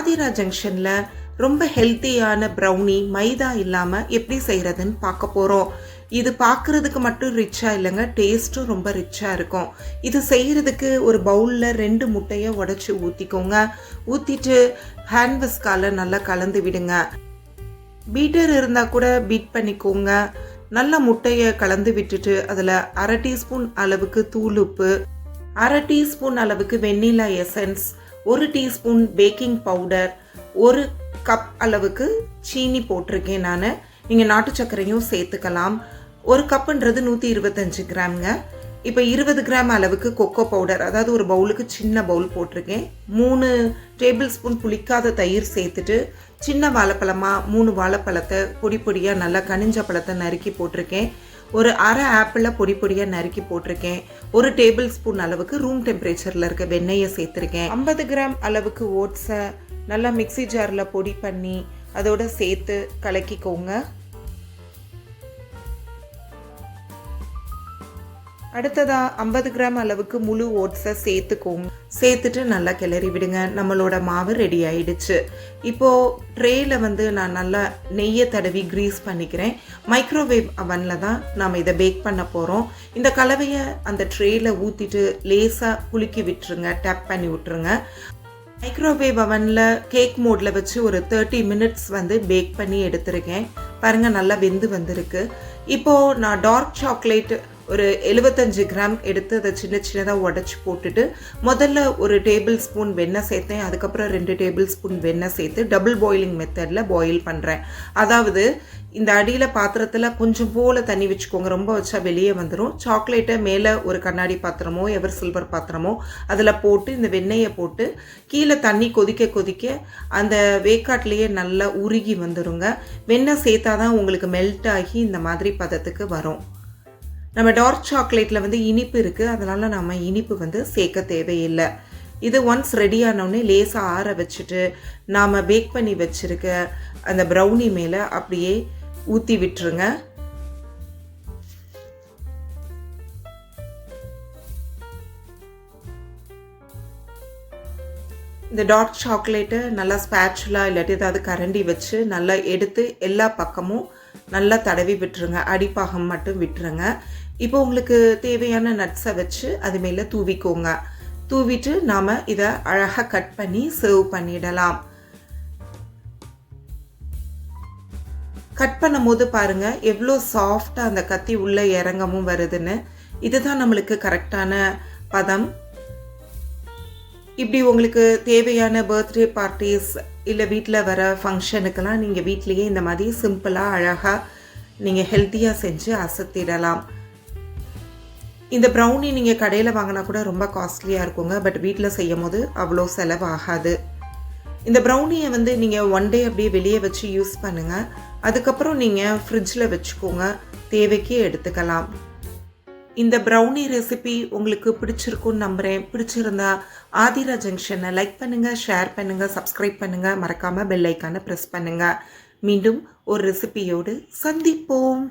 ஆதிரா ஜங்ஷனில் ரொம்ப ஹெல்த்தியான ப்ரௌனி மைதா இல்லாமல் எப்படி செய்கிறதுன்னு பார்க்க போகிறோம். இது பார்க்குறதுக்கு மட்டும் ரிச்சாக இல்லைங்க, டேஸ்ட்டும் ரொம்ப ரிச்சாக இருக்கும். இது செய்கிறதுக்கு ஒரு பவுலில் 2 முட்டையை உடச்சி ஊற்றிக்கோங்க. ஊற்றிட்டு ஹேண்ட் விஸ்கால நல்லா கலந்து விடுங்க. பீட்டர் இருந்தால் கூட பீட் பண்ணிக்கோங்க. நல்லா முட்டையை கலந்து விட்டுட்டு அதில் 1/2 டீஸ்பூன் அளவுக்கு தூளுப்பு, 1/2 டீஸ்பூன் அளவுக்கு vanilla essence, 1 teaspoon baking powder, 1 cup அளவுக்கு சீனி போட்டிருக்கேன் நான். நீங்கள் நாட்டு சர்க்கரையும் சேர்த்துக்கலாம். 1 கப்புன்றது 125 கிராம்ங்க. இப்போ 20 கிராம் அளவுக்கு கொக்கோ பவுடர், அதாவது ஒரு பவுலுக்கு சின்ன பவுல் போட்டிருக்கேன். 3 டேபிள் ஸ்பூன் புளிக்காத தயிர் சேர்த்துட்டு சின்ன வாழைப்பழமாக 3 வாழைப்பழத்தை பொடி பொடியாக நல்லா கனிஞ்ச பழத்தை நறுக்கி போட்டிருக்கேன். ஒரு 1/2 ஆப்பிளை பொடி பொடியாக நறுக்கி போட்டிருக்கேன். 1 டேபிள் ஸ்பூன் அளவுக்கு ரூம் டெம்பரேச்சரில் இருக்க வெண்ணெயை சேர்த்துருக்கேன். 50 கிராம் அளவுக்கு ஓட்ஸை நல்லா மிக்சி ஜாரில் பொடி பண்ணி அதோட சேர்த்து கலக்கிக்கோங்க. அடுத்ததாக 50 கிராம் அளவுக்கு முழு ஓட்ஸை சேர்த்துட்டு நல்லா கிளறி விடுங்க. நம்மளோட மாவு ரெடி ஆயிடுச்சு. இப்போது ட்ரேயில் நான் நல்லா நெய்யை தடவி க்ரீஸ் பண்ணிக்கிறேன். மைக்ரோவேவ் அவனில் தான் நாம் இதை பேக் பண்ண போகிறோம். இந்த கலவையை அந்த ட்ரேயில் ஊற்றிட்டு லேசாக குலுக்கி விட்டுருங்க, டேப் பண்ணி விட்டுருங்க. மைக்ரோவேவ் அவனில் கேக் மோடில் வச்சு ஒரு 30 மினிட்ஸ் பேக் பண்ணி எடுத்துருக்கேன். பாருங்கள், நல்லா வெந்து வந்திருக்கு. இப்போது நான் டார்க் சாக்லேட் ஒரு 75 கிராம் எடுத்து அதை சின்ன சின்னதாக உடச்சி போட்டுட்டு முதல்ல 1 டேபிள் ஸ்பூன் வெண்ணெய் சேர்த்தேன். அதுக்கப்புறம் 2 டேபிள் ஸ்பூன் வெண்ணெய் சேர்த்து டபுள் பாயிலிங் மெத்தடில் பாயில் பண்ணுறேன். அதாவது இந்த அடியில் பாத்திரத்தில் கொஞ்சம் போல் தண்ணி வச்சுக்கோங்க, ரொம்ப வச்சா வெளியே வந்துடும். சாக்லேட்டை மேலே ஒரு கண்ணாடி பாத்திரமோ எவர் சில்வர் பாத்திரமோ அதில் போட்டு இந்த வெண்ணெயை போட்டு கீழே தண்ணி கொதிக்க கொதிக்க அந்த வேக்காட்லேயே நல்லா உருகி வந்துடுங்க. வெண்ணெய் சேர்த்தா தான் உங்களுக்கு மெல்ட் ஆகி இந்த மாதிரி பதத்துக்கு வரும். நம்ம டார்க் சாக்லேட்டில் இனிப்பு இருக்குது, அதனால் நம்ம இனிப்பு சேர்க்க தேவையில்லை. இது ஒன்ஸ் ரெடி ஆனோடனே லேசாக ஆற வச்சுட்டு நாம் பேக் பண்ணி வச்சுருக்க அந்த ப்ரௌனி மேலே அப்படியே ஊற்றி விட்டுருங்க. இந்த டார்க் சாக்லேட்டை நல்லா ஸ்பேச்சுலா இல்லாட்டி ஏதாவது கரண்டி வச்சு நல்லா எடுத்து எல்லா பக்கமும் நல்லா தடவி விட்டுருங்க. அடிப்பாகம் மட்டும் விட்டுருங்க. இப்போ உங்களுக்கு தேவையான நட்ஸை வச்சு அது மேலே தூவிக்கோங்க. தூவிட்டு நாம் இதை அழகாக கட் பண்ணி சர்வ் பண்ணிடலாம். கட் பண்ணும் போது பாருங்கள் எவ்வளோ சாஃப்டாக அந்த கத்தி உள்ளே இறங்கவும் வருதுன்னு. இதுதான் நம்மளுக்கு கரெக்டான பதம். இப்படி உங்களுக்கு தேவையான பர்த்டே பார்ட்டிஸ் இல்லை வீட்டில் வர ஃபங்க்ஷனுக்கெல்லாம் நீங்கள் வீட்லேயே இந்த மாதிரி சிம்பிளாக அழகாக நீங்கள் ஹெல்த்தியாக செஞ்சு அசத்திடலாம். இந்த ப்ரௌனி நீங்கள் கடையில் வாங்கினா கூட ரொம்ப காஸ்ட்லியாக இருக்குங்க, பட் வீட்டில் செய்யும் போது அவ்வளோ செலவாகாது. இந்த ப்ரௌனியை நீங்கள் 1 டே அப்படியே வெளியே வச்சு யூஸ் பண்ணுங்கள். அதுக்கப்புறம் நீங்கள் ஃப்ரிட்ஜில் வச்சுக்கோங்க, தேவைக்கு எடுத்துக்கலாம். இந்த ப்ரௌனி ரெசிபி உங்களுக்கு பிடிச்சிருக்குன்னு நம்புகிறேன். பிடிச்சிருந்தா ஆதிரா ஜங்ஷனை லைக் பண்ணுங்கள், ஷேர் பண்ணுங்கள், சப்ஸ்கிரைப் பண்ணுங்கள், மறக்காமல் பெல் ஐக்கானை ப்ரெஸ் பண்ணுங்கள். மீண்டும் ஒரு ரெசிபியோடு சந்திப்போம்.